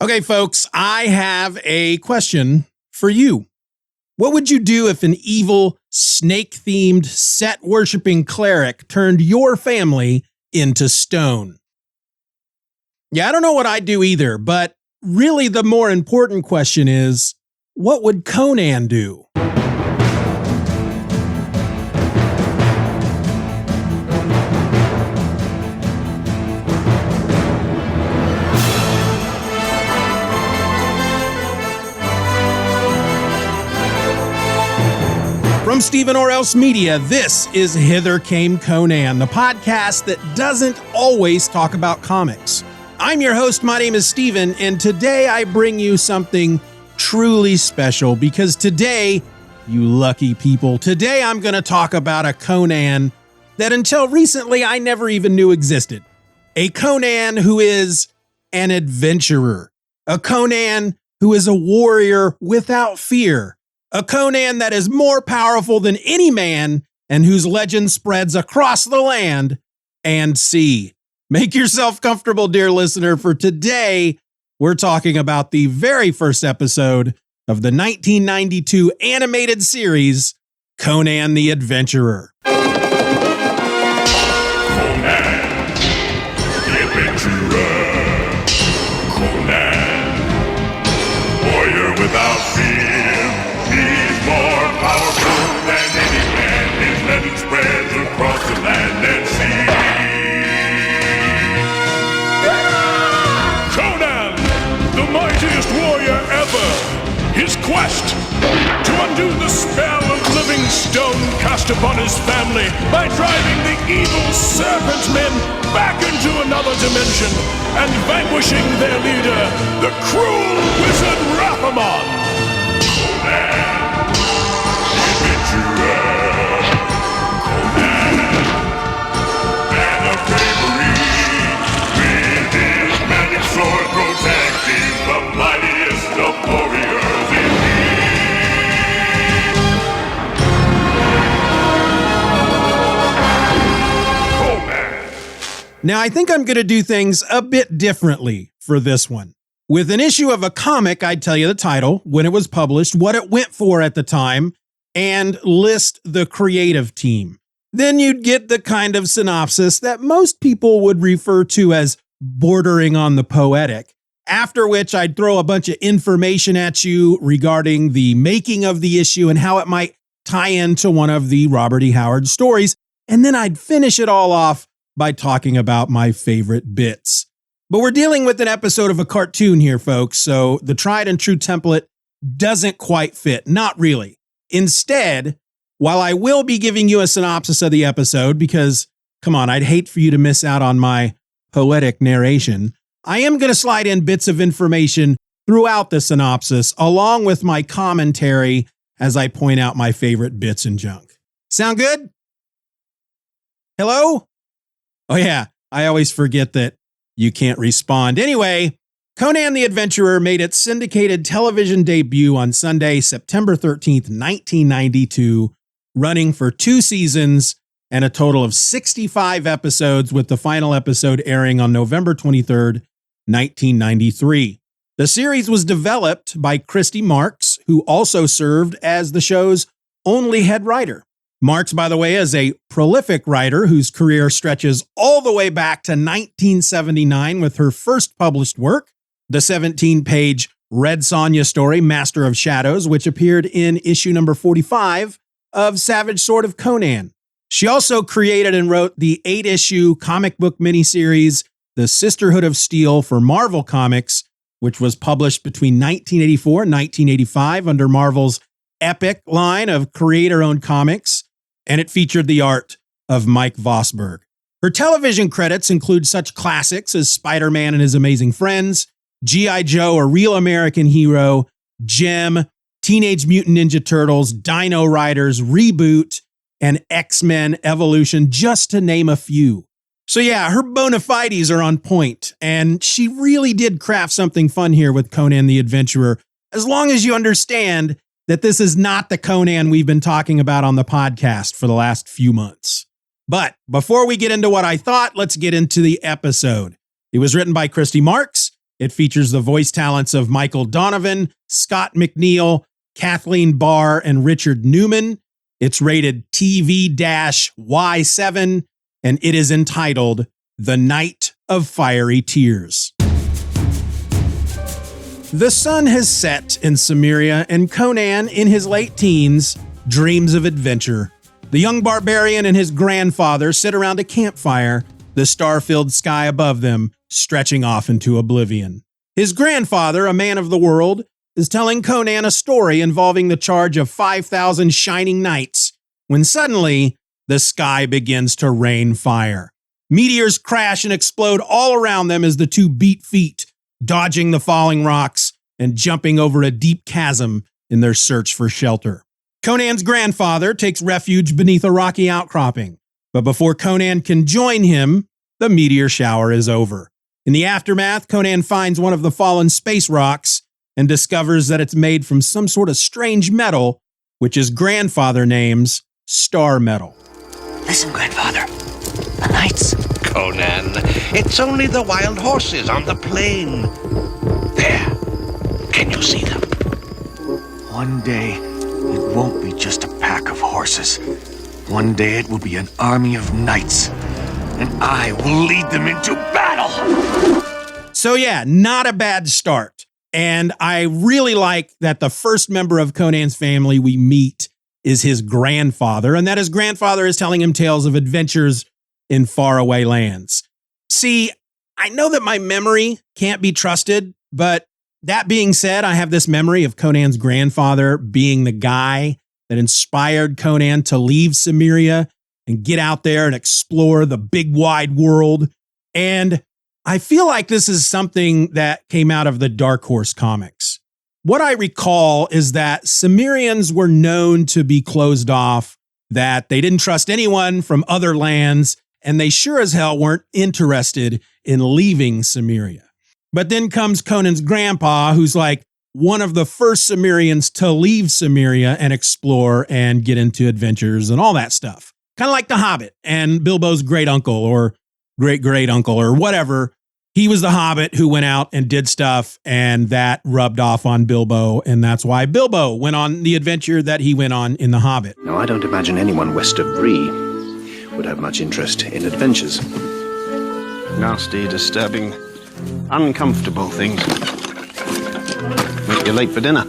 Okay, folks, I have a question for you. What would you do if an evil, snake-themed, set-worshipping cleric turned your family into stone? Yeah, I don't know what I'd do either, but really the more important question is, what would Conan do? From Steeven or Else Media, this is Hither Came Conan, the podcast that doesn't always talk about comics. I'm your host, my name is Steeven, and today I bring you something truly special because today, you lucky people, today I'm going to talk about a Conan that until recently I never even knew existed. A Conan who is an adventurer. A Conan who is a warrior without fear. A Conan that is more powerful than any man and whose legend spreads across the land and sea. Make yourself comfortable, dear listener, for today we're talking about the very first episode of the 1992 animated series, Conan the Adventurer. Conan the Adventurer. Conan, warrior without fear. He's more powerful than any man. His legend spreads across the land and sea. Conan, the mightiest warrior ever. His quest to undo the spell of living stone cast upon his family by driving the evil serpent men back into another dimension and vanquishing their leader, the cruel wizard Wrath-Amon. Conan, the adventurer. Conan, man of bravery, with his magic sword protecting the mightiest of warriors indeed. Conan. Now, I think I'm going to do things a bit differently for this one. With an issue of a comic, I'd tell you the title, when it was published, what it went for at the time, and list the creative team. Then you'd get the kind of synopsis that most people would refer to as bordering on the poetic, after which I'd throw a bunch of information at you regarding the making of the issue and how it might tie into one of the Robert E. Howard stories, and then I'd finish it all off by talking about my favorite bits. But we're dealing with an episode of a cartoon here, folks, so the tried and true template doesn't quite fit. Not really. Instead, while I will be giving you a synopsis of the episode, because, come on, I'd hate for you to miss out on my poetic narration, I am going to slide in bits of information throughout the synopsis, along with my commentary as I point out my favorite bits and junk. Sound good? Hello? Oh yeah, I always forget that you can't respond. Anyway, Conan the Adventurer made its syndicated television debut on Sunday, September 13th, 1992, running for 2 seasons and a total of 65 episodes, with the final episode airing on November 23rd, 1993. The series was developed by Christy Marks, who also served as the show's only head writer. Marks, by the way, is a prolific writer whose career stretches all the way back to 1979 with her first published work, the 17-page Red Sonja story, Master of Shadows, which appeared in issue number 45 of Savage Sword of Conan. She also created and wrote the 8-issue comic book miniseries, The Sisterhood of Steel for Marvel Comics, which was published between 1984 and 1985 under Marvel's Epic line of creator-owned comics, and it featured the art of Mike Vosberg. Her television credits include such classics as Spider-Man and His Amazing Friends, G.I. Joe, A Real American Hero, Gem, Teenage Mutant Ninja Turtles, Dino Riders, Reboot, and X-Men Evolution, just to name a few. So yeah, her bona fides are on point, and she really did craft something fun here with Conan the Adventurer, as long as you understand that this is not the Conan we've been talking about on the podcast for the last few months. But before we get into what I thought, let's get into the episode. It was written by Christy Marks, It features the voice talents of Michael Donovan, Scott McNeil, Kathleen Barr, and Richard Newman. It's rated TV-Y7, and it is entitled The Night of Fiery Tears. The sun has set in Cimmeria, and Conan, in his late teens, dreams of adventure. The young barbarian and his grandfather sit around a campfire, the star-filled sky above them stretching off into oblivion. His grandfather, a man of the world, is telling Conan a story involving the charge of 5,000 shining knights, when suddenly the sky begins to rain fire. Meteors crash and explode all around them as the two beat feet, dodging the falling rocks and jumping over a deep chasm in their search for shelter. Conan's grandfather takes refuge beneath a rocky outcropping, but before Conan can join him, the meteor shower is over. In the aftermath, Conan finds one of the fallen space rocks and discovers that it's made from some sort of strange metal, which his grandfather names star metal. Listen, grandfather. The knights. Conan, it's only the wild horses on the plain. There. Can you see them? One day, it won't be just a pack of horses. One day it will be an army of knights, and I will lead them into battle. So yeah, not a bad start. And I really like that the first member of Conan's family we meet is his grandfather, and that his grandfather is telling him tales of adventures in faraway lands. See, I know that my memory can't be trusted, but that being said, I have this memory of Conan's grandfather being the guy that inspired Conan to leave Cimmeria and get out there and explore the big wide world. And I feel like this is something that came out of the Dark Horse comics. What I recall is that Cimmerians were known to be closed off, that they didn't trust anyone from other lands, and they sure as hell weren't interested in leaving Cimmeria. But then comes Conan's grandpa, who's like one of the first Cimmerians to leave Cimmeria and explore and get into adventures and all that stuff. Kind of like The Hobbit and Bilbo's great uncle or great uncle or whatever. He was the Hobbit who went out and did stuff, and that rubbed off on Bilbo, and that's why Bilbo went on the adventure that he went on in The Hobbit. Now, I don't imagine anyone west of Bree would have much interest in adventures. Nasty, disturbing, uncomfortable things. Make you late for dinner.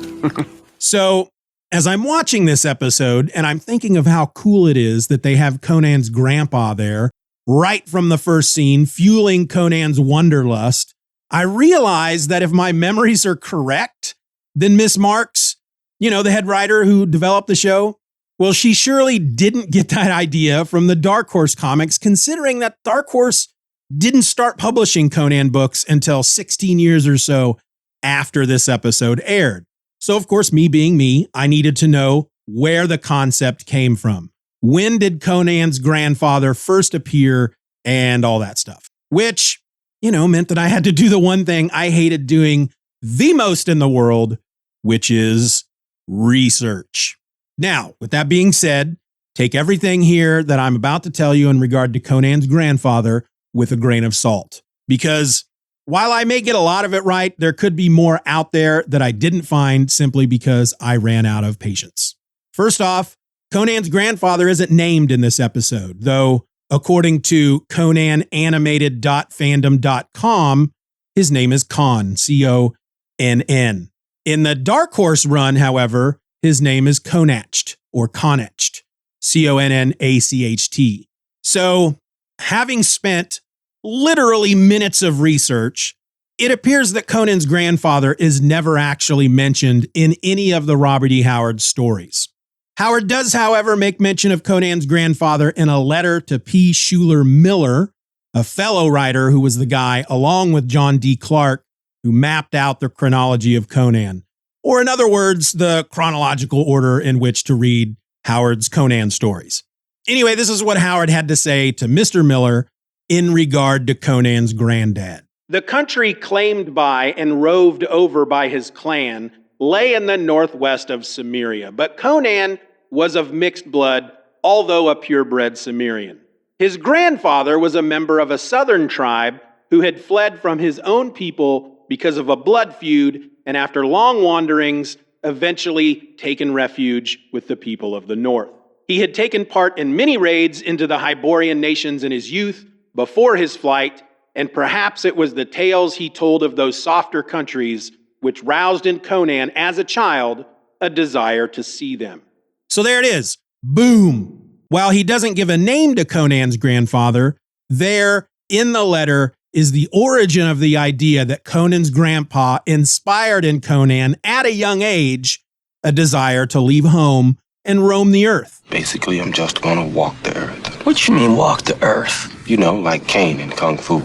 So, as I'm watching this episode, and I'm thinking of how cool it is that they have Conan's grandpa there, right from the first scene, fueling Conan's wanderlust, I realize that if my memories are correct, then Miss Marks, the head writer who developed the show, well, she surely didn't get that idea from the Dark Horse comics, considering that Dark Horse didn't start publishing Conan books until 16 years or so after this episode aired. So, of course, me being me, I needed to know where the concept came from. When did Conan's grandfather first appear and all that stuff? Which, meant that I had to do the one thing I hated doing the most in the world, which is research. Now, with that being said, take everything here that I'm about to tell you in regard to Conan's grandfather with a grain of salt. Because while I may get a lot of it right, there could be more out there that I didn't find simply because I ran out of patience. First off, Conan's grandfather isn't named in this episode, though according to ConanAnimated.fandom.com, his name is Conn, C-O-N-N. In the Dark Horse run, however, his name is Connacht, or Connacht, C-O-N-N-A-C-H-T. So, having spent literally minutes of research, it appears that Conan's grandfather is never actually mentioned in any of the Robert E. Howard stories. Howard does, however, make mention of Conan's grandfather in a letter to P. Schuler Miller, a fellow writer who was the guy, along with John D. Clark, who mapped out the chronology of Conan. Or in other words, the chronological order in which to read Howard's Conan stories. Anyway, this is what Howard had to say to Mr. Miller in regard to Conan's granddad. The country claimed by and roved over by his clan lay in the northwest of Cimmeria, but Conan was of mixed blood, although a purebred Cimmerian. His grandfather was a member of a southern tribe who had fled from his own people because of a blood feud, and after long wanderings, eventually taken refuge with the people of the north. He had taken part in many raids into the Hyborian nations in his youth before his flight, and perhaps it was the tales he told of those softer countries which roused in Conan as a child a desire to see them. So there it is. Boom. While he doesn't give a name to Conan's grandfather, there in the letter is the origin of the idea that Conan's grandpa inspired in Conan at a young age a desire to leave home and roam the earth. Basically, I'm just gonna walk the earth. What you mean, walk the earth? You know, like Caine in Kung Fu.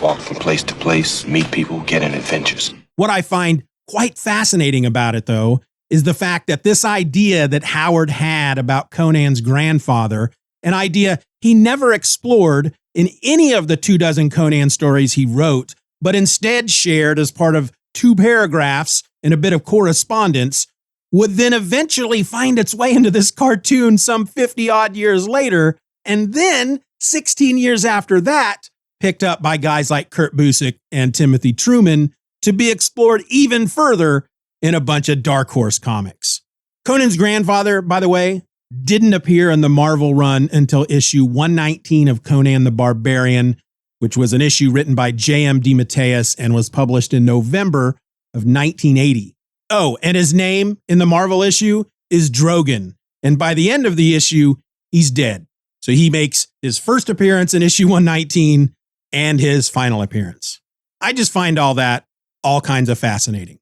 Walk from place to place, meet people, get in adventures. What I find quite fascinating about it, though, is the fact that this idea that Howard had about Conan's grandfather, an idea he never explored in any of the 24 Conan stories he wrote, but instead shared as part of 2 paragraphs in a bit of correspondence, would then eventually find its way into this cartoon some 50-odd years later, and then 16 years after that, picked up by guys like Kurt Busiek and Timothy Truman to be explored even further in a bunch of Dark Horse comics. Conan's grandfather, by the way, didn't appear in the Marvel run until issue 119 of Conan the Barbarian, which was an issue written by J.M. DeMatteis and was published in November of 1980. Oh, and his name in the Marvel issue is Drogon, and by the end of the issue, he's dead. So he makes his first appearance in issue 119 and his final appearance. I just find all that all kinds of fascinating.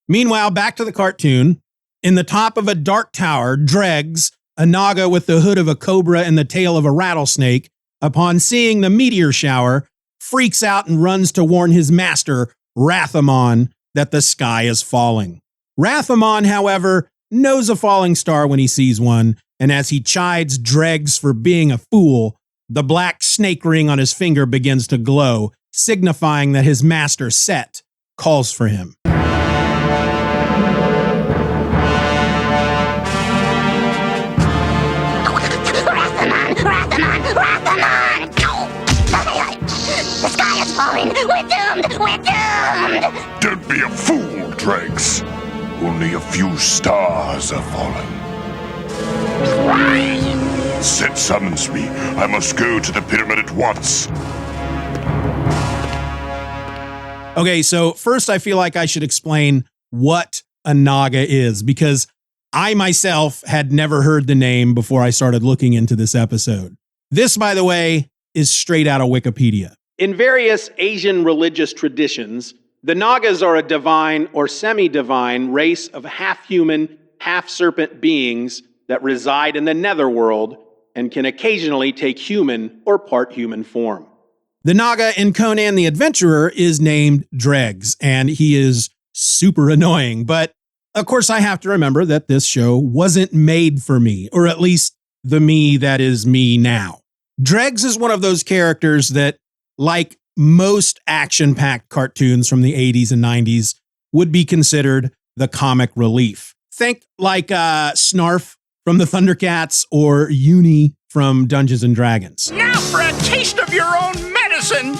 Meanwhile, back to the cartoon. In the top of a dark tower, Dregs, a Naga with the hood of a cobra and the tail of a rattlesnake, upon seeing the meteor shower, freaks out and runs to warn his master, Wrath-Amon, that the sky is falling. Wrath-Amon, however, knows a falling star when he sees one, and as he chides Dregs for being a fool, the black snake ring on his finger begins to glow, signifying that his master, Set, calls for him. Wrath-Amon! The sky is falling! We're doomed! We're doomed! Don't be a fool, Dregs. Only a few stars are fallen. Set summons me. I must go to the pyramid at once. Okay, so first I feel like I should explain what a Naga is, because I myself had never heard the name before I started looking into this episode. This, by the way, is straight out of Wikipedia. In various Asian religious traditions, the Nagas are a divine or semi-divine race of half-human, half-serpent beings that reside in the netherworld and can occasionally take human or part human form. The Naga in Conan the Adventurer is named Dregs, and he is super annoying, but of course I have to remember that this show wasn't made for me, or at least the me that is me now. Dregs is one of those characters that, like most action-packed cartoons from the 80s and 90s, would be considered the comic relief. Think like Snarf from the Thundercats or Uni from Dungeons and Dragons. Now for a taste of your own medicine!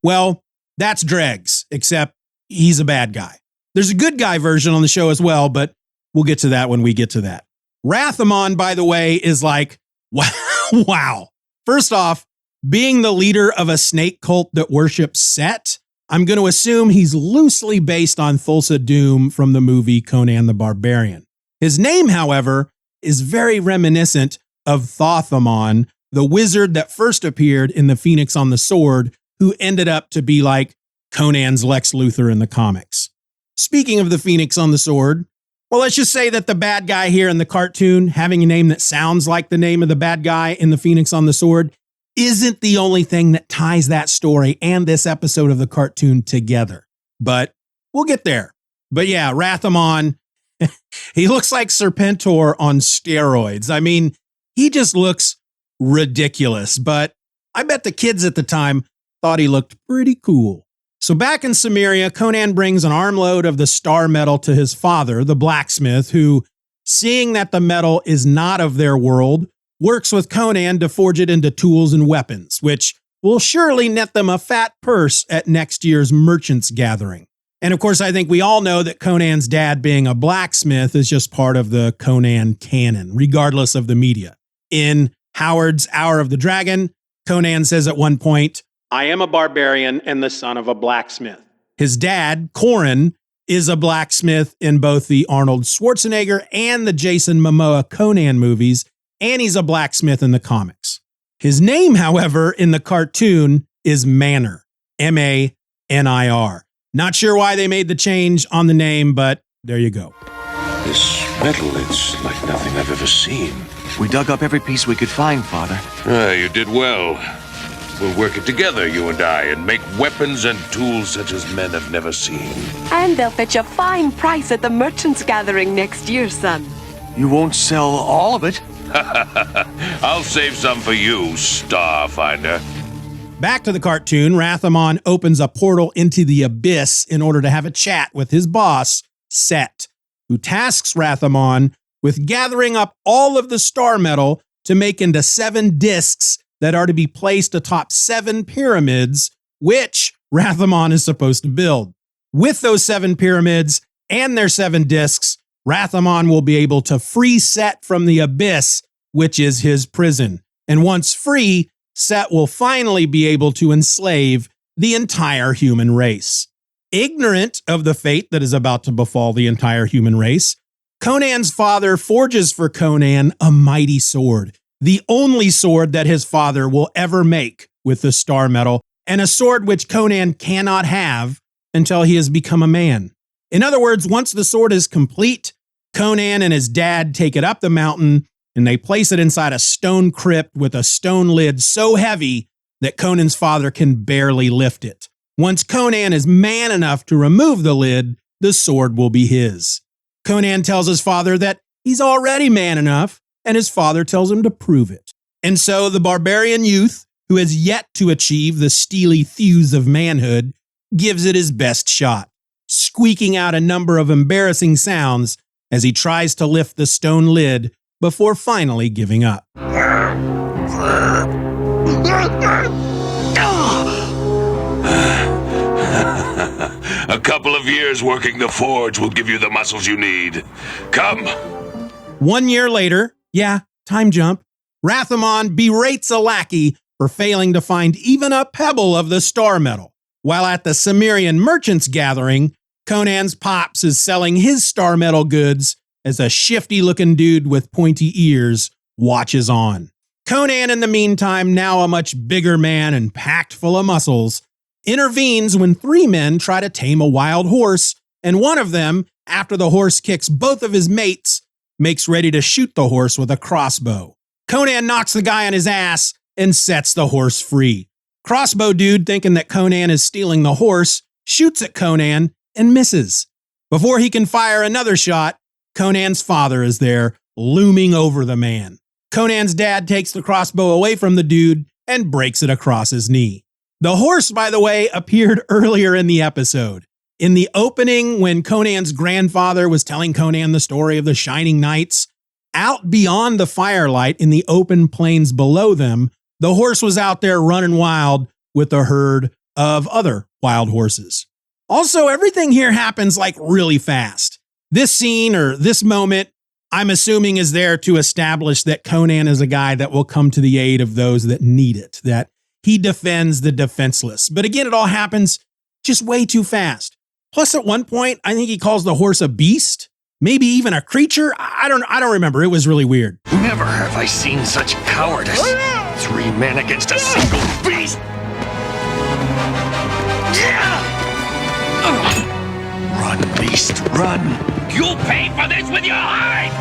Well, that's Dregs, except he's a bad guy. There's a good guy version on the show as well, but we'll get to that when we get to that. Wrath-Amon, by the way, is like, wow. First off, being the leader of a snake cult that worships Set, I'm going to assume he's loosely based on Thulsa Doom from the movie Conan the Barbarian. His name, however, is very reminiscent of Thoth-Amon, the wizard that first appeared in The Phoenix on the Sword, who ended up to be like Conan's Lex Luthor in the comics. Speaking of The Phoenix on the Sword, well, let's just say that the bad guy here in the cartoon, having a name that sounds like the name of the bad guy in The Phoenix on the Sword, isn't the only thing that ties that story and this episode of the cartoon together. But we'll get there. But yeah, Wrath-Amon, he looks like Serpentor on steroids. I mean, he just looks ridiculous, but I bet the kids at the time thought he looked pretty cool. So back in Cimmeria, Conan brings an armload of the star metal to his father, the blacksmith, who, seeing that the metal is not of their world, works with Conan to forge it into tools and weapons, which will surely net them a fat purse at next year's merchants' gathering. And of course, I think we all know that Conan's dad being a blacksmith is just part of the Conan canon, regardless of the media. In Howard's Hour of the Dragon, Conan says at one point, "I am a barbarian and the son of a blacksmith." His dad, Corin, is a blacksmith in both the Arnold Schwarzenegger and the Jason Momoa Conan movies, and he's a blacksmith in the comics. His name, however, in the cartoon is Manor, M-A-N-I-R. Not sure why they made the change on the name, but there you go. This metal, it's like nothing I've ever seen. We dug up every piece we could find, Father. You did well. We'll work it together, you and I, and make weapons and tools such as men have never seen. And they'll fetch a fine price at the merchants' gathering next year, son. You won't sell all of it? I'll save some for you, Starfinder. Back to the cartoon, Wrath-Amon opens a portal into the abyss in order to have a chat with his boss, Set, who tasks Wrath-Amon with gathering up all of the star metal to make into 7 discs that are to be placed atop 7 pyramids, which Wrath-Amon is supposed to build. With those 7 pyramids and their 7 discs, Wrath-Amon will be able to free Set from the abyss, which is his prison. And once free, Set will finally be able to enslave the entire human race. Ignorant of the fate that is about to befall the entire human race, Conan's father forges for Conan a mighty sword, the only sword that his father will ever make with the star metal, and a sword which Conan cannot have until he has become a man. In other words, once the sword is complete, Conan and his dad take it up the mountain and they place it inside a stone crypt with a stone lid so heavy that Conan's father can barely lift it. Once Conan is man enough to remove the lid, the sword will be his. Conan tells his father that he's already man enough, and his father tells him to prove it. And so the barbarian youth, who has yet to achieve the steely thews of manhood, gives it his best shot, squeaking out a number of embarrassing sounds as he tries to lift the stone lid before finally giving up. A couple of years working the forge will give you the muscles you need. Come. 1 year later, time jump, Wrath-Amon berates a lackey for failing to find even a pebble of the star metal. While at the Cimmerian merchants' gathering, Conan's pops is selling his star metal goods as a shifty-looking dude with pointy ears watches on. Conan, in the meantime, now a much bigger man and packed full of muscles, intervenes when 3 men try to tame a wild horse, and one of them, after the horse kicks both of his mates, makes ready to shoot the horse with a crossbow. Conan knocks the guy on his ass and sets the horse free. Crossbow dude, thinking that Conan is stealing the horse, shoots at Conan and misses. Before he can fire another shot, Conan's father is there, looming over the man. Conan's dad takes the crossbow away from the dude and breaks it across his knee. The horse, by the way, appeared earlier in the episode. In the opening, when Conan's grandfather was telling Conan the story of the Shining Knights, out beyond the firelight in the open plains below them, the horse was out there running wild with a herd of other wild horses. Also, everything here happens like really fast. This scene or this moment, I'm assuming, is there to establish that Conan is a guy that will come to the aid of those that need it, that he defends the defenseless. But again, it all happens just way too fast. Plus, at one point, I think he calls the horse a beast, maybe even a creature. I don't remember. It was really weird. Never have I seen such cowardice. 3 men against a single beast. Run, beast, run. You'll pay for this with your hide!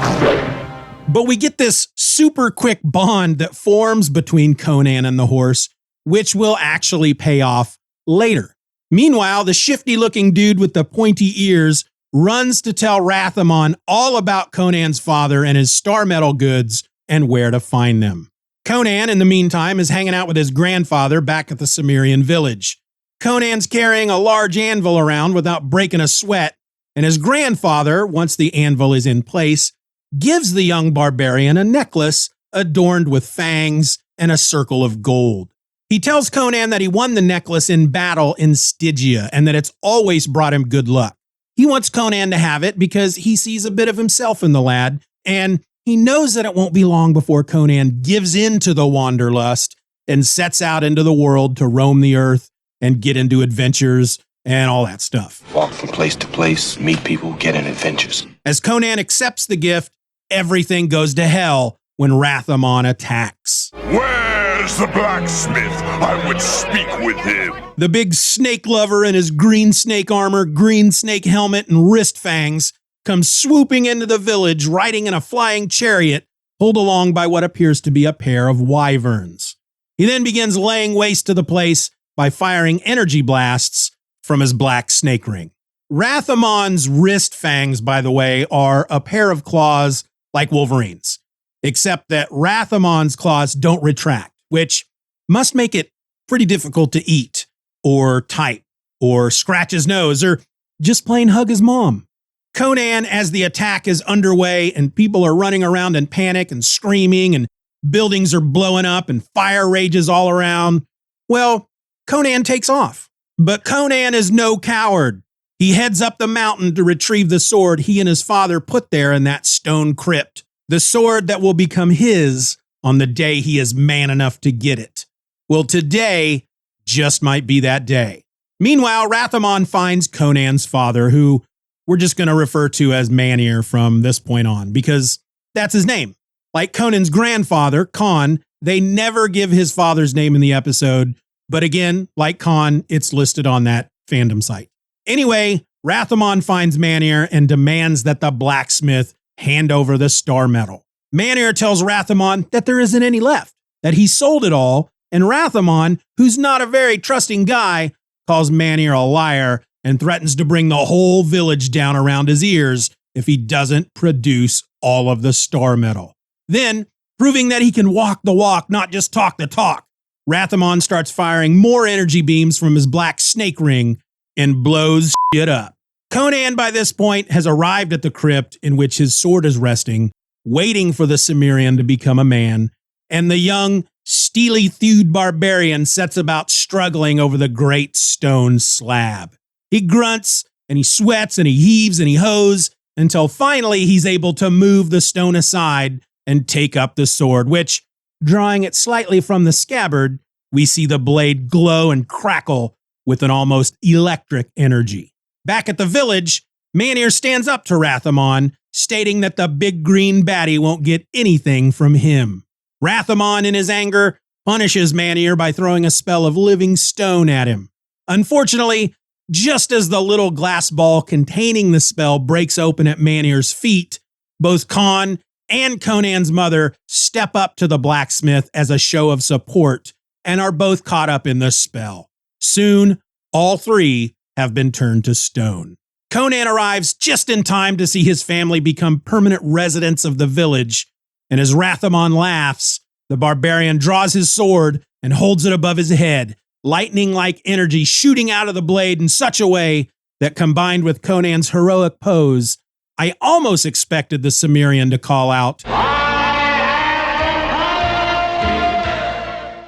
But we get this super quick bond that forms between Conan and the horse, which will actually pay off later. Meanwhile, the shifty-looking dude with the pointy ears runs to tell Wrath-Amon all about Conan's father and his star metal goods and where to find them. Conan, in the meantime, is hanging out with his grandfather back at the Cimmerian village. Conan's carrying a large anvil around without breaking a sweat, and his grandfather, once the anvil is in place, gives the young barbarian a necklace adorned with fangs and a circle of gold. He tells Conan that he won the necklace in battle in Stygia and that it's always brought him good luck. He wants Conan to have it because he sees a bit of himself in the lad, and he knows that it won't be long before Conan gives in to the wanderlust and sets out into the world to roam the earth and get into adventures and all that stuff. Walk from place to place, meet people, get in adventures. As Conan accepts the gift, everything goes to hell when Wrath-Amon attacks. Where's the blacksmith? I would speak with him. The big snake lover in his green snake armor, green snake helmet, and wrist fangs comes swooping into the village riding in a flying chariot pulled along by what appears to be a pair of wyverns. He then begins laying waste to the place by firing energy blasts from his black snake ring. Wrath-Amon's wrist fangs, by the way, are a pair of claws like Wolverine's, except that Wrath-Amon's claws don't retract, which must make it pretty difficult to eat, or type, or scratch his nose, or just plain hug his mom. Conan, as the attack is underway and people are running around in panic and screaming and buildings are blowing up and fire rages all around, well, Conan takes off. But Conan is no coward. He heads up the mountain to retrieve the sword he and his father put there in that stone crypt, the sword that will become his on the day he is man enough to get it. Well, today just might be that day. Meanwhile, Wrath-Amon finds Conan's father, who we're just going to refer to as Man-Ear from this point on, because that's his name. Like Conan's grandfather, Con, they never give his father's name in the episode, but again, like Con, it's listed on that fandom site. Anyway, Wrath-Amon finds Man-Ear and demands that the blacksmith hand over the star medal. Man-Ear tells Wrath-Amon that there isn't any left, that he sold it all, and Wrath-Amon, who's not a very trusting guy, calls Man-Ear a liar and threatens to bring the whole village down around his ears if he doesn't produce all of the star medal. Then, proving that he can walk the walk, not just talk the talk, Wrath-Amon starts firing more energy beams from his black snake ring and blows shit up. Conan, by this point, has arrived at the crypt in which his sword is resting, waiting for the Cimmerian to become a man, and the young, steely-thewed barbarian sets about struggling over the great stone slab. He grunts, and he sweats, and he heaves, and he hoes, until finally he's able to move the stone aside and take up the sword, which, drawing it slightly from the scabbard, we see the blade glow and crackle with an almost electric energy. Back at the village, Man-Ear stands up to Wrath-Amon, stating that the big green baddie won't get anything from him. Wrath-Amon, in his anger, punishes Man-Ear by throwing a spell of living stone at him. Unfortunately, just as the little glass ball containing the spell breaks open at Man-Ear's feet, both Con and Conan's mother step up to the blacksmith as a show of support and are both caught up in the spell. Soon, all three have been turned to stone. Conan arrives just in time to see his family become permanent residents of the village, and as Wrath-Amon laughs, the barbarian draws his sword and holds it above his head, lightning-like energy shooting out of the blade in such a way that, combined with Conan's heroic pose, I almost expected the Cimmerian to call out.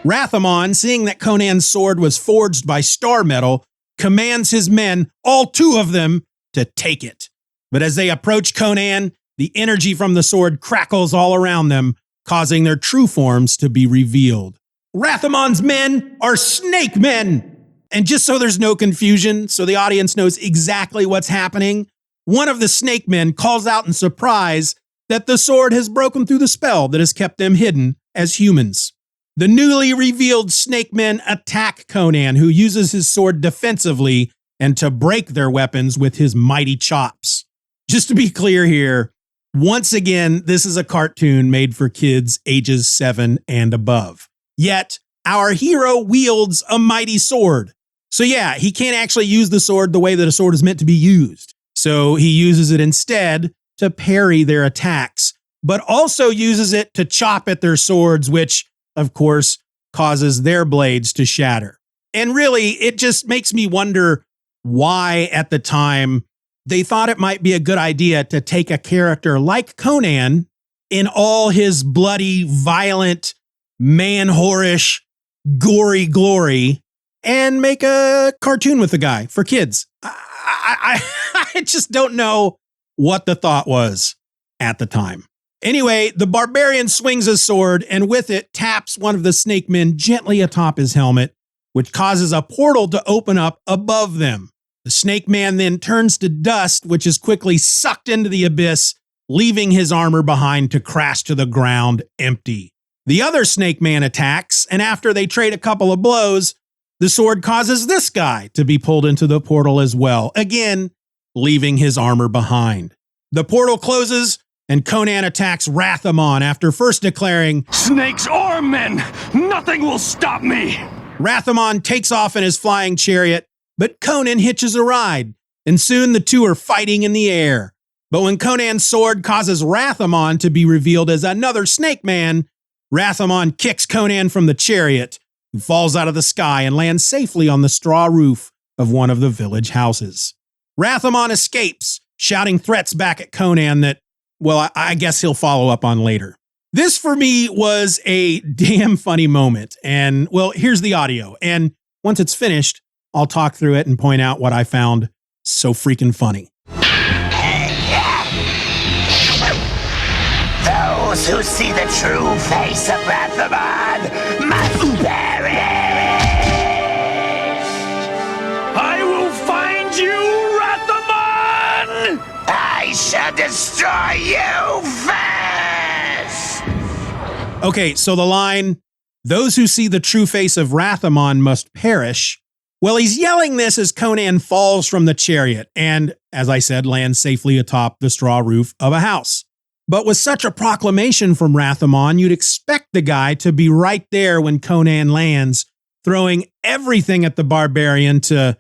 Wrath-Amon, seeing that Conan's sword was forged by star metal, commands his men, all two of them, to take it. But as they approach Conan, the energy from the sword crackles all around them, causing their true forms to be revealed. Wrath-Amon's men are snake men! And just so there's no confusion, so the audience knows exactly what's happening, one of the snake men calls out in surprise that the sword has broken through the spell that has kept them hidden as humans. The newly revealed snake men attack Conan, who uses his sword defensively and to break their weapons with his mighty chops. Just to be clear here, once again, this is a cartoon made for kids ages 7 and above. Yet, our hero wields a mighty sword. So yeah, he can't actually use the sword the way that a sword is meant to be used. So he uses it instead to parry their attacks, but also uses it to chop at their swords, which, of course, causes their blades to shatter. And really, it just makes me wonder why, at the time, they thought it might be a good idea to take a character like Conan in all his bloody, violent, man-whorish, gory glory and make a cartoon with the guy for kids. I just don't know what the thought was at the time. Anyway, the barbarian swings his sword and with it taps one of the snake men gently atop his helmet, which causes a portal to open up above them. The snake man then turns to dust, which is quickly sucked into the abyss, leaving his armor behind to crash to the ground empty. The other snake man attacks, and after they trade a couple of blows, the sword causes this guy to be pulled into the portal as well, again, leaving his armor behind. The portal closes, and Conan attacks Wrath-Amon after first declaring, "Snakes or men, nothing will stop me!" Wrath-Amon takes off in his flying chariot, but Conan hitches a ride, and soon the two are fighting in the air. But when Conan's sword causes Wrath-Amon to be revealed as another snake man, Wrath-Amon kicks Conan from the chariot, who falls out of the sky and lands safely on the straw roof of one of the village houses. Wrath-Amon escapes, shouting threats back at Conan that, well, I guess he'll follow up on later. This for me was a damn funny moment. And well, here's the audio. And once it's finished, I'll talk through it and point out what I found so freaking funny. Those who see the true face of Wrath-Amon must perish! I will find you, Wrath-Amon! I shall destroy you first! Okay, so the line, those who see the true face of Wrath-Amon must perish. Well, he's yelling this as Conan falls from the chariot and, as I said, lands safely atop the straw roof of a house. But with such a proclamation from Wrath-Amon, you'd expect the guy to be right there when Conan lands, throwing everything at the barbarian to,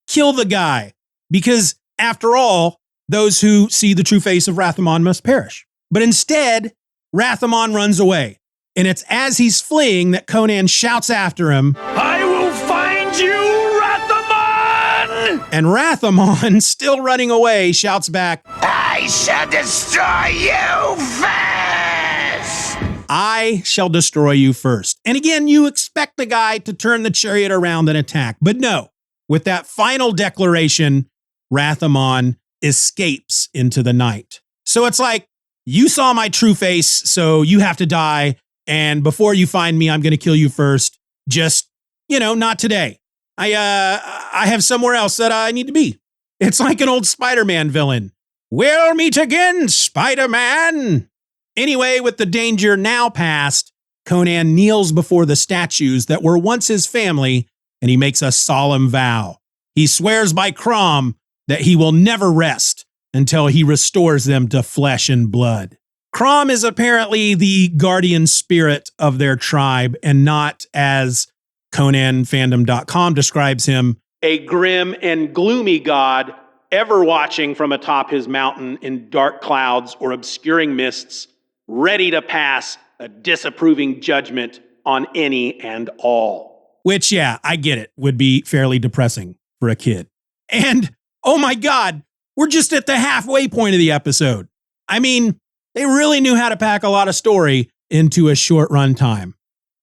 kill the guy. Because, after all, those who see the true face of Wrath-Amon must perish. But instead, Wrath-Amon runs away. And it's as he's fleeing that Conan shouts after him, I will find you, Wrath-Amon! And Wrath-Amon, still running away, shouts back, I shall destroy you first! I shall destroy you first. And again, you expect the guy to turn the chariot around and attack. But no, with that final declaration, Wrath-Amon escapes into the night. So it's like, you saw my true face, so you have to die. And before you find me, I'm going to kill you first. Just, not today. I have somewhere else that I need to be. It's like an old Spider-Man villain. We'll meet again, Spider-Man. Anyway, with the danger now past, Conan kneels before the statues that were once his family, and he makes a solemn vow. He swears by Crom that he will never rest until he restores them to flesh and blood. Crom is apparently the guardian spirit of their tribe and not, as ConanFandom.com describes him, a grim and gloomy god ever watching from atop his mountain in dark clouds or obscuring mists, ready to pass a disapproving judgment on any and all. Which, yeah, I get it, would be fairly depressing for a kid. And, oh my God, we're just at the halfway point of the episode. I mean, they really knew how to pack a lot of story into a short run time.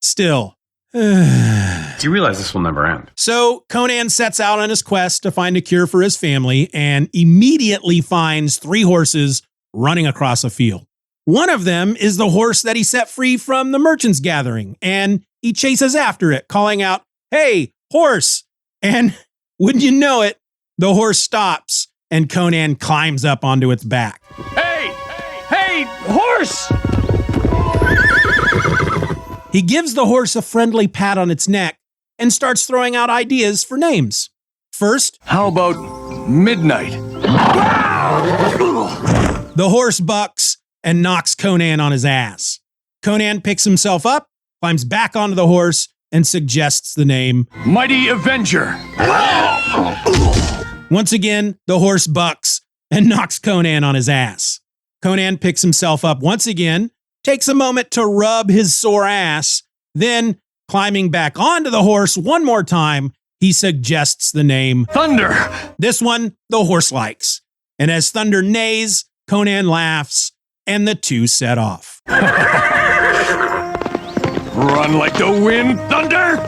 Still. You realize this will never end. So Conan sets out on his quest to find a cure for his family and immediately finds 3 horses running across a field. One of them is the horse that he set free from the merchants' gathering, and he chases after it, calling out, "Hey, horse!" And wouldn't you know it, the horse stops and Conan climbs up onto its back. Hey, horse! He gives the horse a friendly pat on its neck and starts throwing out ideas for names. First, how about Midnight? The horse bucks and knocks Conan on his ass. Conan picks himself up, climbs back onto the horse, and suggests the name Mighty Avenger. Once again, the horse bucks and knocks Conan on his ass. Conan picks himself up once again, takes a moment to rub his sore ass, then, climbing back onto the horse one more time, he suggests the name Thunder. This one, the horse likes. And as Thunder neighs, Conan laughs, and the two set off. Run like the wind, thunder!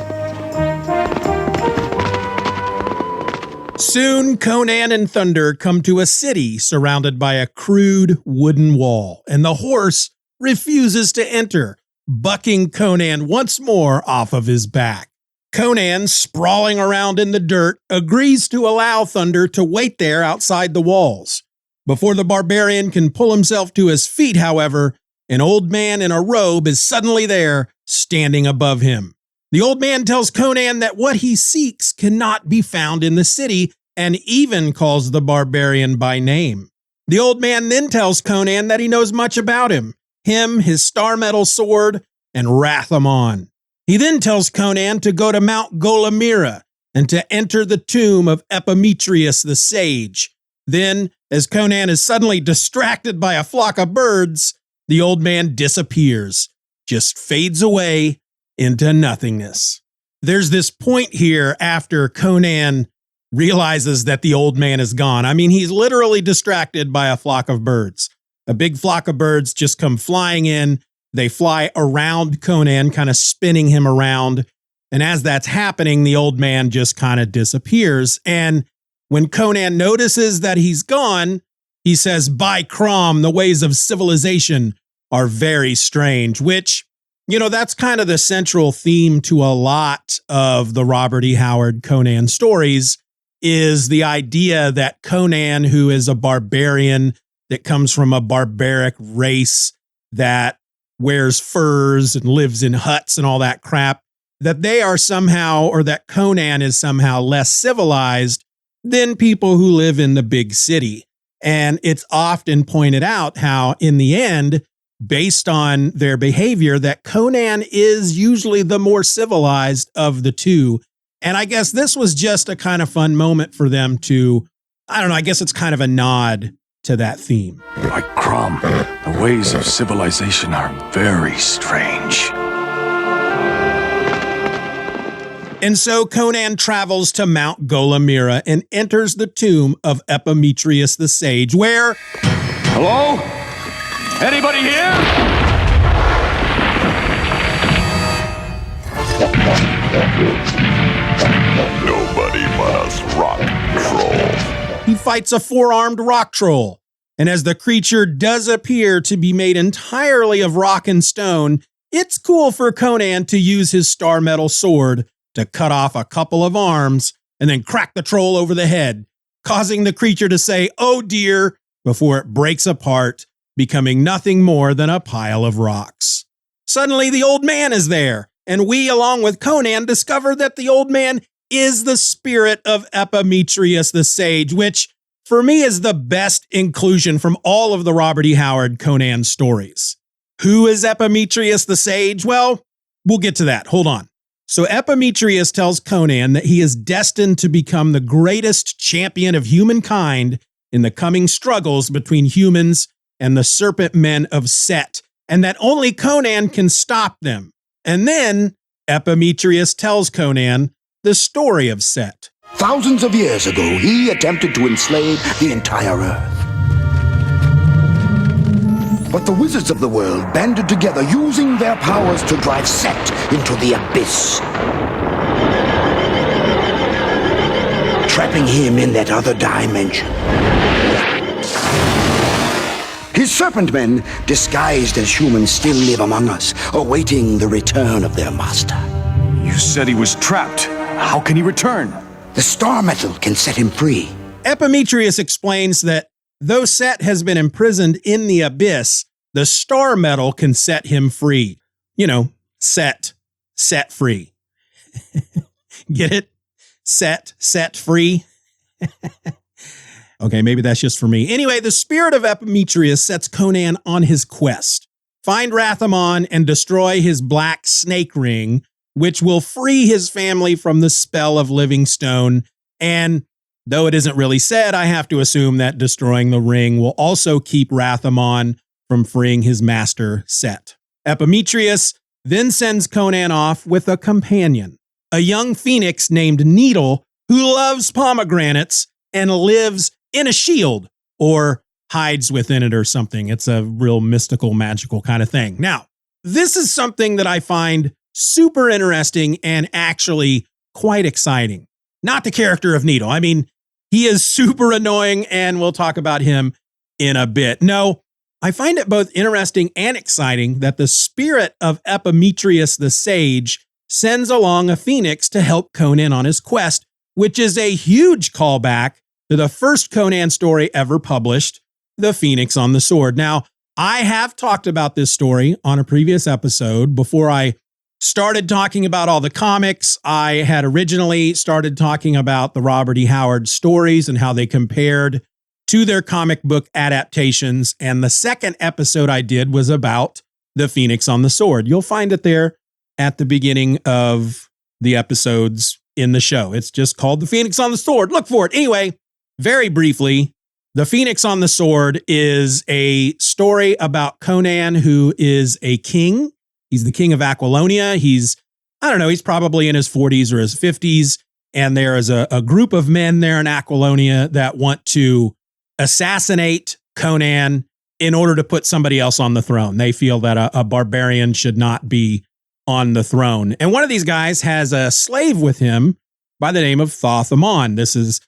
Soon, Conan and Thunder come to a city surrounded by a crude wooden wall, and the horse refuses to enter, bucking Conan once more off of his back. Conan, sprawling around in the dirt, agrees to allow Thunder to wait there outside the walls. Before the barbarian can pull himself to his feet, however, an old man in a robe is suddenly there, standing above him. The old man tells Conan that what he seeks cannot be found in the city, and even calls the barbarian by name. The old man then tells Conan that he knows much about him, his star metal sword, and Wrath-Amon. He then tells Conan to go to Mount Golamira and to enter the tomb of Epimetheus the sage. Then, as Conan is suddenly distracted by a flock of birds, the old man disappears, just fades away into nothingness. There's this point here after Conan realizes that the old man is gone. I mean, he's literally distracted by a flock of birds. A big flock of birds just come flying in. They fly around Conan, kind of spinning him around. And as that's happening, the old man just kind of disappears. And when Conan notices that he's gone, he says, "By Crom, the ways of civilization are very strange," which, that's kind of the central theme to a lot of the Robert E. Howard Conan stories, is the idea that Conan, who is a barbarian that comes from a barbaric race that wears furs and lives in huts and all that crap, that they are somehow, or that Conan is somehow less civilized than people who live in the big city. And it's often pointed out how, in the end, based on their behavior, that Conan is usually the more civilized of the two. And I guess this was just a kind of fun moment for them to, I guess it's kind of a nod to that theme. Like Crom, the ways of civilization are very strange. And so Conan travels to Mount Golamira and enters the tomb of Epimetheus the sage, where... Hello? Anybody here? Nobody but us rock troll. He fights a four-armed rock troll, and as the creature does appear to be made entirely of rock and stone, it's cool for Conan to use his star metal sword to cut off a couple of arms and then crack the troll over the head, causing the creature to say, "Oh dear," before it breaks apart, becoming nothing more than a pile of rocks. Suddenly, the old man is there, and we, along with Conan, discover that the old man is the spirit of Epimetheus the sage, which, for me, is the best inclusion from all of the Robert E. Howard Conan stories. Who is Epimetheus the sage? Well, we'll get to that. Hold on. So Epimetheus tells Conan that he is destined to become the greatest champion of humankind in the coming struggles between humans and the serpent men of Set, and that only Conan can stop them. And then Epimetheus tells Conan the story of Set. Thousands of years ago, he attempted to enslave the entire Earth. But the wizards of the world banded together, using their powers to drive Set into the abyss, trapping him in that other dimension. His serpent men, disguised as humans, still live among us, awaiting the return of their master. You said he was trapped. How can he return? The star metal can set him free. Epimetheus explains that though Set has been imprisoned in the abyss, the star metal can set him free. Set free. Get it? Set free. Okay, maybe that's just for me. Anyway, the spirit of Epimetheus sets Conan on his quest. Find Wrath-Amon and destroy his black snake ring, which will free his family from the spell of living stone. And though it isn't really said, I have to assume that destroying the ring will also keep Wrath-Amon from freeing his master, Set. Epimetheus then sends Conan off with a companion, a young phoenix named Needle, who loves pomegranates and lives in a shield, or hides within it or something. It's a real mystical, magical kind of thing. Now, this is something that I find super interesting and actually quite exciting. Not the character of Needle. I mean, he is super annoying, and we'll talk about him in a bit. No, I find it both interesting and exciting that the spirit of Epimetheus the Sage sends along a phoenix to help Conan on his quest, which is a huge callback to the first Conan story ever published, The Phoenix on the Sword. Now, I have talked about this story on a previous episode. Before I started talking about all the comics, I had originally started talking about the Robert E. Howard stories and how they compared to their comic book adaptations. And the second episode I did was about The Phoenix on the Sword. You'll find it there at the beginning of the episodes in the show. It's just called The Phoenix on the Sword. Look for it. Anyway, very briefly, The Phoenix on the Sword is a story about Conan, who is a king. He's the king of Aquilonia. He's probably in his 40s or his 50s. And there is a group of men there in Aquilonia that want to assassinate Conan in order to put somebody else on the throne. They feel that a barbarian should not be on the throne. And one of these guys has a slave with him by the name of Wrath-Amon. This is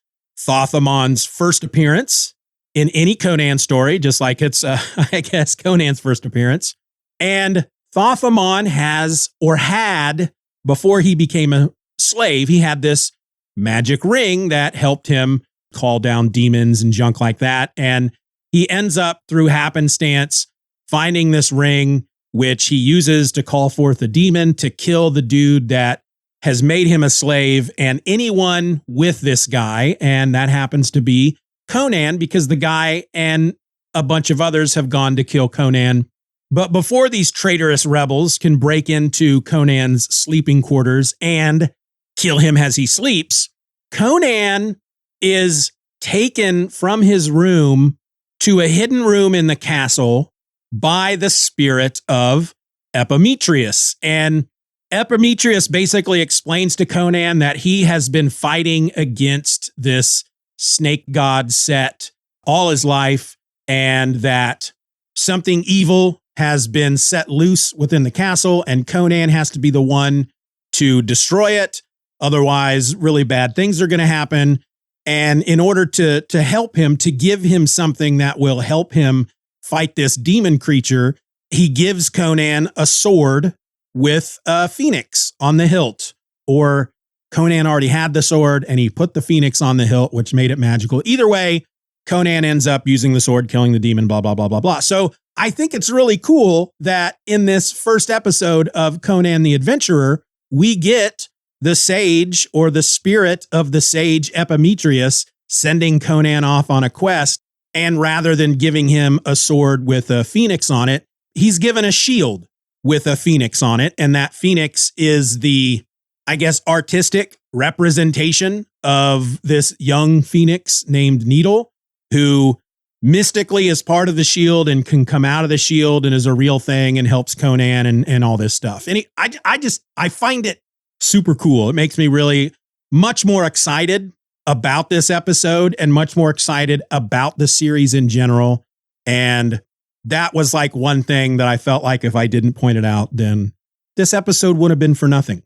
Wrath-Amon's first appearance in any Conan story, just like it's, I guess, Conan's first appearance. And Wrath-Amon had, before he became a slave, he had this magic ring that helped him call down demons and junk like that. And he ends up, through happenstance, finding this ring, which he uses to call forth a demon to kill the dude that has made him a slave and anyone with this guy. And that happens to be Conan, because the guy and a bunch of others have gone to kill Conan. But before these traitorous rebels can break into Conan's sleeping quarters and kill him as he sleeps, Conan is taken from his room to a hidden room in the castle by the spirit of Epimetheus. And Epimetheus basically explains to Conan that he has been fighting against this snake god Set all his life, and that something evil has been set loose within the castle, and Conan has to be the one to destroy it. Otherwise, really bad things are going to happen. And in order to help him, to give him something that will help him fight this demon creature, he gives Conan a sword with a phoenix on the hilt. Or Conan already had the sword and he put the phoenix on the hilt, which made it magical. Either way, Conan ends up using the sword, killing the demon, blah, blah, blah, blah, blah. So I think it's really cool that in this first episode of Conan the Adventurer, we get the sage, or the spirit of the sage Epimetheus, sending Conan off on a quest. And rather than giving him a sword with a phoenix on it, he's given a shield with a phoenix on it. And that phoenix is the, I guess, artistic representation of this young phoenix named Needle, who mystically is part of the shield and can come out of the shield and is a real thing and helps Conan and all this stuff. And I find it super cool. It makes me really much more excited about this episode and much more excited about the series in general. And that was like one thing that I felt like if I didn't point it out, then this episode would have been for nothing.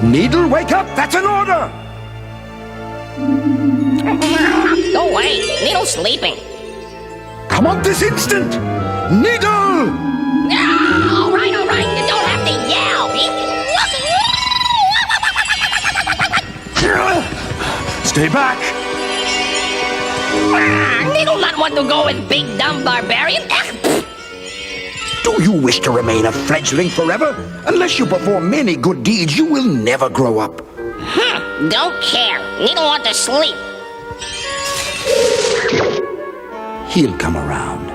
Needle, wake up! That's an order! Go away! Needle's sleeping. Come on this instant! Needle! No, all right. You don't have to yell. Stay back! Needle not want to go with big dumb barbarian. Do you wish to remain a fledgling forever? Unless you perform many good deeds, you will never grow up. Don't care. Needle want to sleep. He'll come around.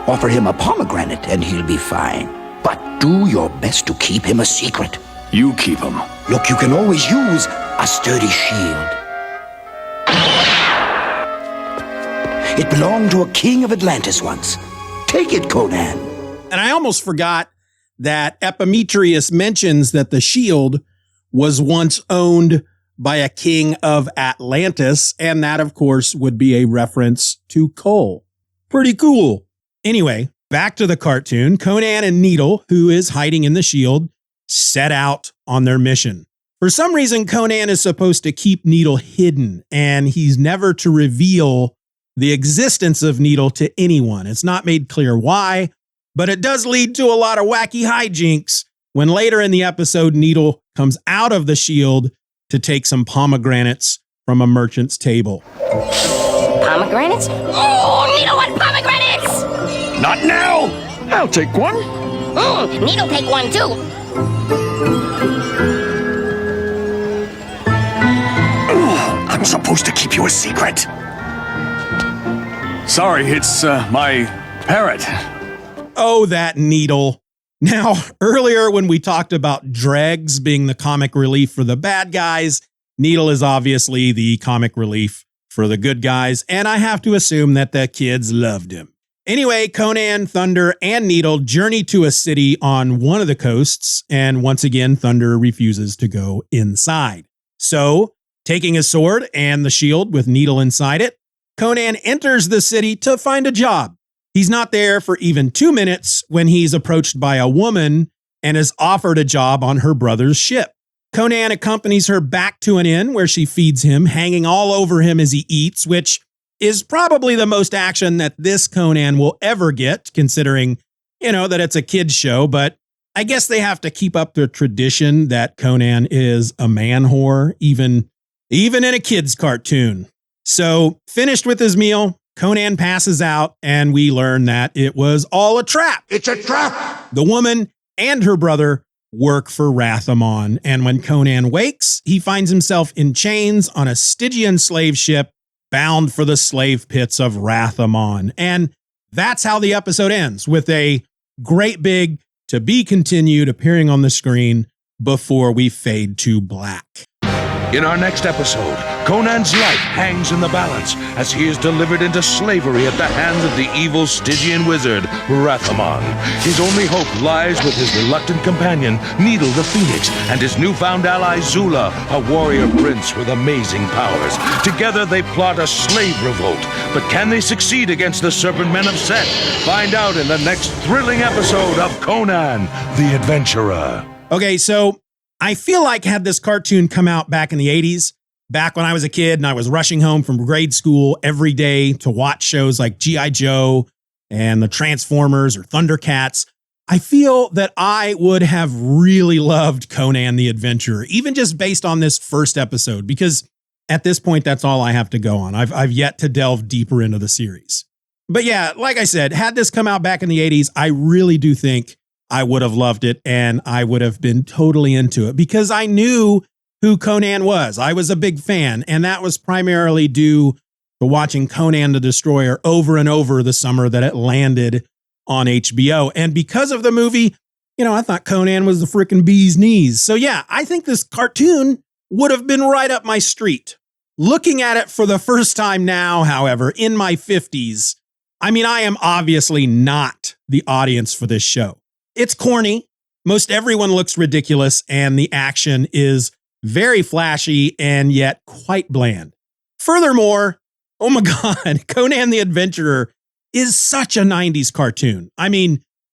Offer him a pomegranate and he'll be fine. But do your best to keep him a secret. You keep him. Look, you can always use a sturdy shield. It belonged to a king of Atlantis once. Take it, Conan. And I almost forgot that Epimetheus mentions that the shield was once owned by a king of Atlantis, and that, of course, would be a reference to coal. Pretty cool. Anyway, back to the cartoon. Conan and Needle, who is hiding in the shield, set out on their mission. For some reason, Conan is supposed to keep Needle hidden, and he's never to reveal the existence of Needle to anyone. It's not made clear why, but it does lead to a lot of wacky hijinks when later in the episode, Needle comes out of the shield to take some pomegranates from a merchant's table. Pomegranates? Oh, Needle want pomegranates! Not now! I'll take one. Needle take one too. I'm supposed to keep you a secret. Sorry, it's my parrot. Oh, that Needle. Now, earlier when we talked about dregs being the comic relief for the bad guys, Needle is obviously the comic relief for the good guys, and I have to assume that the kids loved him. Anyway, Conan, Thunder, and Needle journey to a city on one of the coasts, and once again, Thunder refuses to go inside. So, taking his sword and the shield with Needle inside it, Conan enters the city to find a job. He's not there for even 2 minutes when he's approached by a woman and is offered a job on her brother's ship. Conan accompanies her back to an inn where she feeds him, hanging all over him as he eats, which is probably the most action that this Conan will ever get, considering, that it's a kid's show, but I guess they have to keep up the tradition that Conan is a man whore, even in a kid's cartoon. So, finished with his meal, Conan passes out, and we learn that it was all a trap. It's a trap! The woman and her brother work for Wrath-Amon, and when Conan wakes, he finds himself in chains on a Stygian slave ship bound for the slave pits of Wrath-Amon. And that's how the episode ends, with a great big "to be continued" appearing on the screen before we fade to black. In our next episode, Conan's life hangs in the balance as he is delivered into slavery at the hands of the evil Stygian wizard, Wrath-Amon. His only hope lies with his reluctant companion, Needle the Phoenix, and his newfound ally, Zula, a warrior prince with amazing powers. Together they plot a slave revolt. But can they succeed against the Serpent Men of Set? Find out in the next thrilling episode of Conan the Adventurer. Okay, so I feel like had this cartoon come out back in the 80s, back when I was a kid and I was rushing home from grade school every day to watch shows like G.I. Joe and the Transformers or Thundercats, I feel that I would have really loved Conan the Adventurer, even just based on this first episode, because at this point, that's all I have to go on. I've yet to delve deeper into the series. But yeah, like I said, had this come out back in the 80s, I really do think I would have loved it, and I would have been totally into it because I knew who Conan was. I was a big fan, and that was primarily due to watching Conan the Destroyer over and over the summer that it landed on HBO. And because of the movie, I thought Conan was the freaking bee's knees. So yeah, I think this cartoon would have been right up my street. Looking at it for the first time now, however, in my 50s, I am obviously not the audience for this show. It's corny. Most everyone looks ridiculous, and the action is very flashy and yet quite bland. Furthermore, oh my God, Conan the Adventurer is such a 90s cartoon.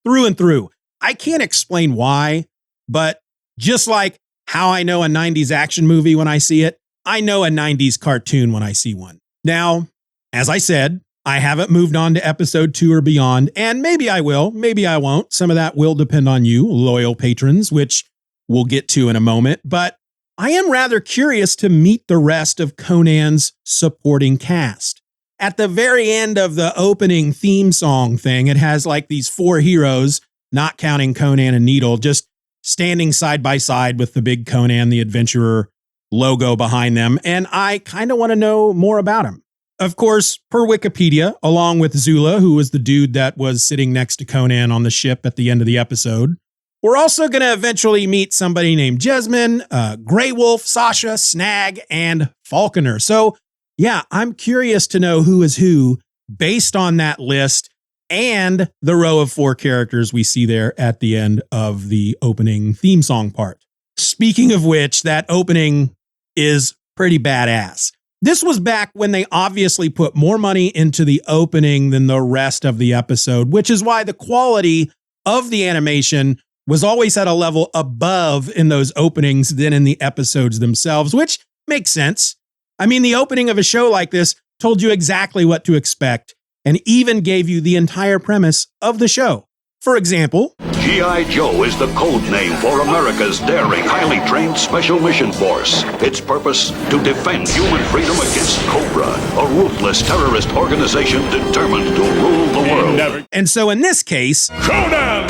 Through and through. I can't explain why, but just like how I know a 90s action movie when I see it, I know a 90s cartoon when I see one. Now, as I said, I haven't moved on to episode 2 or beyond, and maybe I will, maybe I won't. Some of that will depend on you, loyal patrons, which we'll get to in a moment. But I am rather curious to meet the rest of Conan's supporting cast. At the very end of the opening theme song thing, it has like these 4 heroes, not counting Conan and Needle, just standing side by side with the big Conan the Adventurer logo behind them. And I kind of want to know more about him. Of course, per Wikipedia, along with Zula, who was the dude that was sitting next to Conan on the ship at the end of the episode, we're also going to eventually meet somebody named Jessamine, Grey Wolf, Sasha, Snag, and Falconer. So yeah, I'm curious to know who is who based on that list and the row of 4 characters we see there at the end of the opening theme song part. Speaking of which, that opening is pretty badass. This was back when they obviously put more money into the opening than the rest of the episode, which is why the quality of the animation was always at a level above in those openings than in the episodes themselves, which makes sense. I mean, the opening of a show like this told you exactly what to expect and even gave you the entire premise of the show. For example, G.I. Joe is the code name for America's daring, highly trained Special Mission Force. Its purpose, to defend human freedom against Cobra, a ruthless terrorist organization determined to rule the world. And so in this case, Conan,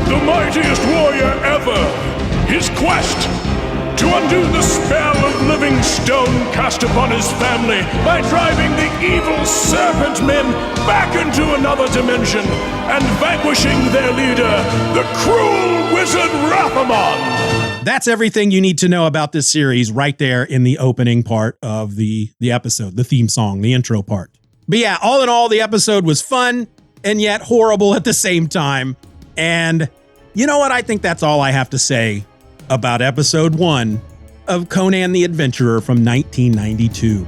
the mightiest warrior ever, his quest to undo the spell of living stone cast upon his family by driving the evil serpent men back into another dimension and vanquishing their leader, the cruel wizard Wrath-Amon. That's everything you need to know about this series right there in the opening part of the episode, the theme song, the intro part. But yeah, all in all, the episode was fun and yet horrible at the same time. And you know what? I think that's all I have to say about episode 1 of Conan the Adventurer from 1992.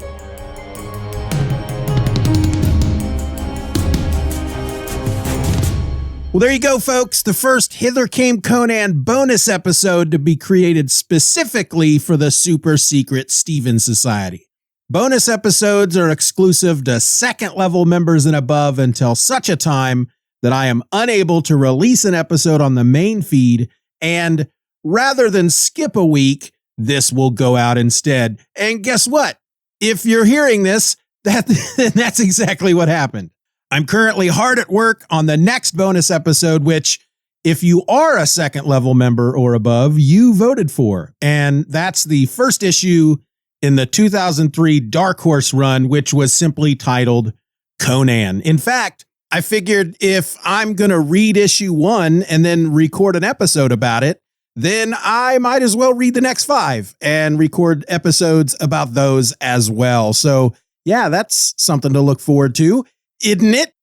Well, there you go, folks. The first Hither Came Conan bonus episode to be created specifically for the super secret Steeven Society. Bonus episodes are exclusive to second level members and above until such a time that I am unable to release an episode on the main feed, and rather than skip a week, this will go out instead. And guess what? If you're hearing this, that's exactly what happened. I'm currently hard at work on the next bonus episode, which, if you are a second level member or above, you voted for. And that's the first issue in the 2003 Dark Horse run, which was simply titled Conan. In fact, I figured if I'm going to read issue 1 and then record an episode about it, then I might as well read the next 5 and record episodes about those as well. So yeah, that's something to look forward to, isn't it?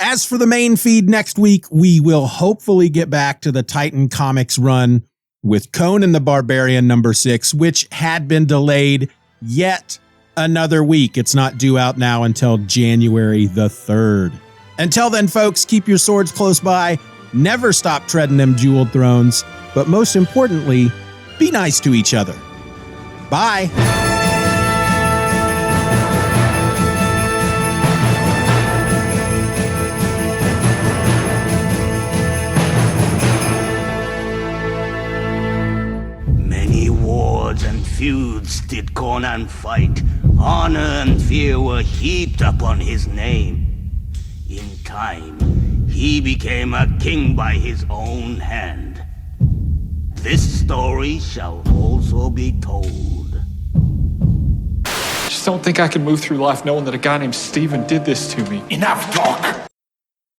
As for the main feed next week, we will hopefully get back to the Titan Comics run with Conan the Barbarian number 6, which had been delayed yet another week. It's not due out now until January the 3rd. Until then, folks, keep your swords close by, never stop treading them jeweled thrones, but most importantly, be nice to each other. Bye. Many wars and feuds did Conan fight. Honor and fear were heaped upon his name. In time, he became a king by his own hand. This story shall also be told. I just don't think I can move through life knowing that a guy named Steeven did this to me. Enough talk!